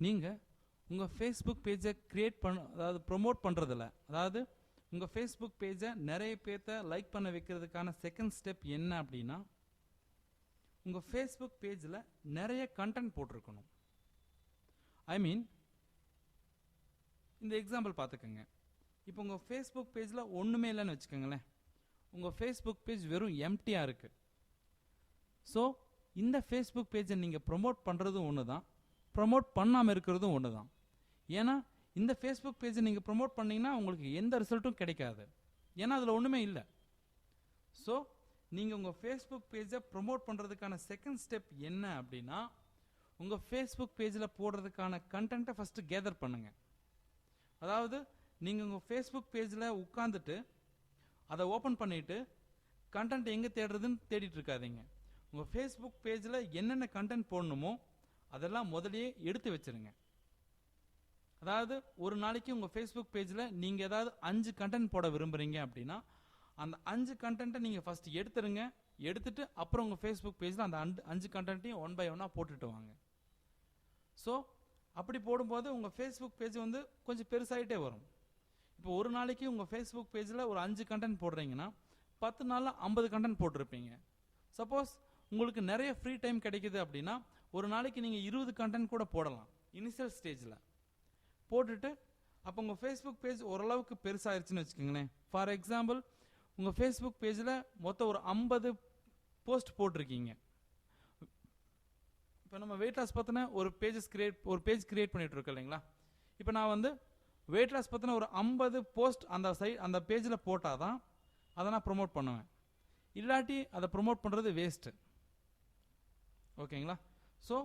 நீங்கள் உங்கள் ஃபேஸ்புக் பேஜை அதாவது ப்ரொமோட் பண்ணுறதில்ல, அதாவது உங்கள் ஃபேஸ்புக் பேஜை நிறைய பேர்த்த லைக் பண்ண வைக்கிறதுக்கான செகண்ட் ஸ்டெப் என்ன அப்படின்னா, உங்கள் ஃபேஸ்புக் பேஜில் நிறைய கண்டென்ட் போட்டிருக்கணும். ஐ மீன், இந்த எக்ஸாம்பிள் பார்த்துக்கோங்க. இப்போ உங்கள் ஃபேஸ்புக் பேஜில் ஒன்றுமே இல்லைன்னு வச்சுக்கோங்களேன். உங்கள் ஃபேஸ்புக் பேஜ் வெறும் எம்டியாக இருக்குது. ஸோ இந்த ஃபேஸ்புக் பேஜை நீங்கள் ப்ரொமோட் பண்ணுறதும் ஒன்று தான், ப்ரொமோட் பண்ணாமல் இருக்கிறதும் ஒன்று தான். ஏன்னா இந்த ஃபேஸ்புக் பேஜை நீங்கள் ப்ரொமோட் பண்ணிங்கன்னா உங்களுக்கு எந்த ரிசல்ட்டும் கிடைக்காது, ஏன்னா அதில் ஒன்றுமே இல்லை. ஸோ நீங்கள் உங்கள் ஃபேஸ்புக் பேஜை ப்ரொமோட் பண்ணுறதுக்கான செகண்ட் ஸ்டெப் என்ன அப்படின்னா, உங்கள் ஃபேஸ்புக் பேஜில் போடுறதுக்கான கண்டென்ட்டை ஃபஸ்ட்டு கேதர் பண்ணுங்கள். அதாவது நீங்கள் உங்கள் ஃபேஸ்புக் பேஜில் உட்காந்துட்டு அதை ஓப்பன் பண்ணிவிட்டு கண்டென்ட் எங்கே தேடுறதுன்னு தேடிட்டு இருக்காதீங்க. உங்கள் ஃபேஸ்புக் பேஜில் என்னென்ன கண்டென்ட் போடணுமோ அதெல்லாம் முதலையே எடுத்து வச்சுருங்க. அதாவது ஒரு நாளைக்கு உங்கள் ஃபேஸ்புக் பேஜில் நீங்கள் ஏதாவது 5 கண்டென்ட் போட விரும்புகிறீங்க அப்படின்னா அந்த 5 கண்டென்ட்டை நீங்கள் ஃபஸ்ட்டு எடுத்துருங்க. எடுத்துட்டு அப்புறம் உங்கள் ஃபேஸ்புக் பேஜில் அந்த 5 கண்டென்ட்டையும் 1 by 1 போட்டுட்டு வாங்க. ஸோ அப்படி போடும்போது உங்கள் ஃபேஸ்புக் பேஜ் வந்து கொஞ்சம் பெருசாகிட்டே வரும். இப்போ ஒரு நாளைக்கு உங்கள் ஃபேஸ்புக் பேஜில் ஒரு 5 கண்டென்ட் போடுறீங்கன்னா 10 நாளில் 50 கண்டென்ட் போட்டிருப்பீங்க. சப்போஸ் உங்களுக்கு நிறைய ஃப்ரீ டைம் கிடைக்குது அப்படின்னா ஒரு நாளைக்கு நீங்கள் 20 கண்டென்ட் கூட போடலாம் இனிஷியல் ஸ்டேஜில் போட்டுட்டு. அப்போ உங்கள் ஃபேஸ்புக் பேஜ் ஓரளவுக்கு பெருசாகிருச்சுன்னு வச்சுக்கோங்களேன். ஃபார் எக்ஸாம்பிள், உங்கள் ஃபேஸ்புக் பேஜில் மொத்தம் ஒரு 50 போஸ்ட் போட்டிருக்கீங்க. இப்போ நம்ம வெயிட் லாஸ் பற்றின ஒரு பேஜ் கிரியேட் பண்ணிட்டு இருக்கோம் இல்லைங்களா. இப்போ நான் வந்து வெயிட் லாஸ் பற்றின ஒரு 50 போஸ்ட் அந்த பேஜில் போட்டால் தான் அதை நான் ப்ரொமோட் பண்ணுவேன். இல்லாட்டி அதை ப்ரொமோட் பண்ணுறது வேஸ்ட்டு. ஓகேங்களா. ஸோ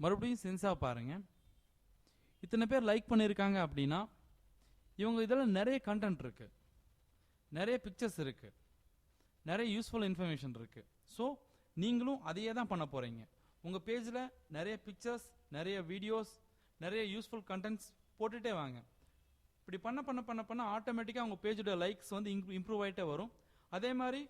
மறுபடியும் சென்ஸாக பாருங்கள். இத்தனை பேர் லைக் பண்ணியிருக்காங்க அப்படின்னா இவங்க இதில் நிறைய கண்டென்ட் இருக்குது, நிறைய பிக்சர்ஸ் இருக்குது, நிறைய யூஸ்ஃபுல் இன்ஃபர்மேஷன் இருக்குது. ஸோ நீங்களும் அதையே தான் பண்ண போகிறீங்க. உங்கள் பேஜில் நிறைய பிக்சர்ஸ், நிறைய வீடியோஸ், நிறைய யூஸ்ஃபுல் கண்டென்ட்ஸ் போட்டுகிட்டே வாங்க. இப்படி பண்ண பண்ண பண்ண பண்ண ஆட்டோமேட்டிக்காக உங்கள் பேஜோட லைக்ஸ் வந்து இம்ப்ரூவ் ஆகிட்டே வரும். அதே மாதிரி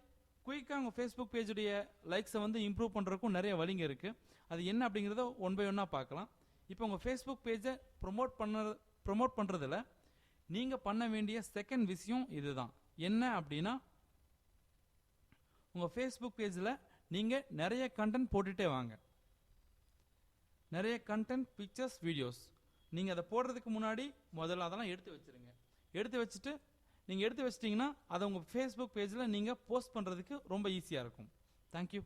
குயிக்காக உங்கள் ஃபேஸ்புக் பேஜுடைய லைக்ஸை வந்து இம்ப்ரூவ் பண்ணுறதுக்கும் நிறைய வழிங்க இருக்குது. அது என்ன அப்படிங்கிறத 1 by 1 பார்க்கலாம். இப்போ உங்கள் ஃபேஸ்புக் பேஜை ப்ரொமோட் பண்ணுறதுல நீங்கள் பண்ண வேண்டிய செகண்ட் விஷயம் இதுதான். என்ன அப்படின்னா, உங்கள் ஃபேஸ்புக் பேஜில் நீங்கள் நிறைய கண்டென்ட் போட்டுகிட்டே வாங்க. நிறைய கண்டென்ட், பிக்சர்ஸ், வீடியோஸ். நீங்கள் அதை போடுறதுக்கு முன்னாடி முதல்ல அதெல்லாம் எடுத்து வச்சுருங்க. எடுத்து வச்சுட்டு நீங்கள் எடுத்து வச்சிட்டிங்கன்னா அதை உங்கள் ஃபேஸ்புக் பேஜில் நீங்கள் போஸ்ட் பண்ணுறதுக்கு ரொம்ப ஈஸியாக இருக்கும். தேங்க்யூ.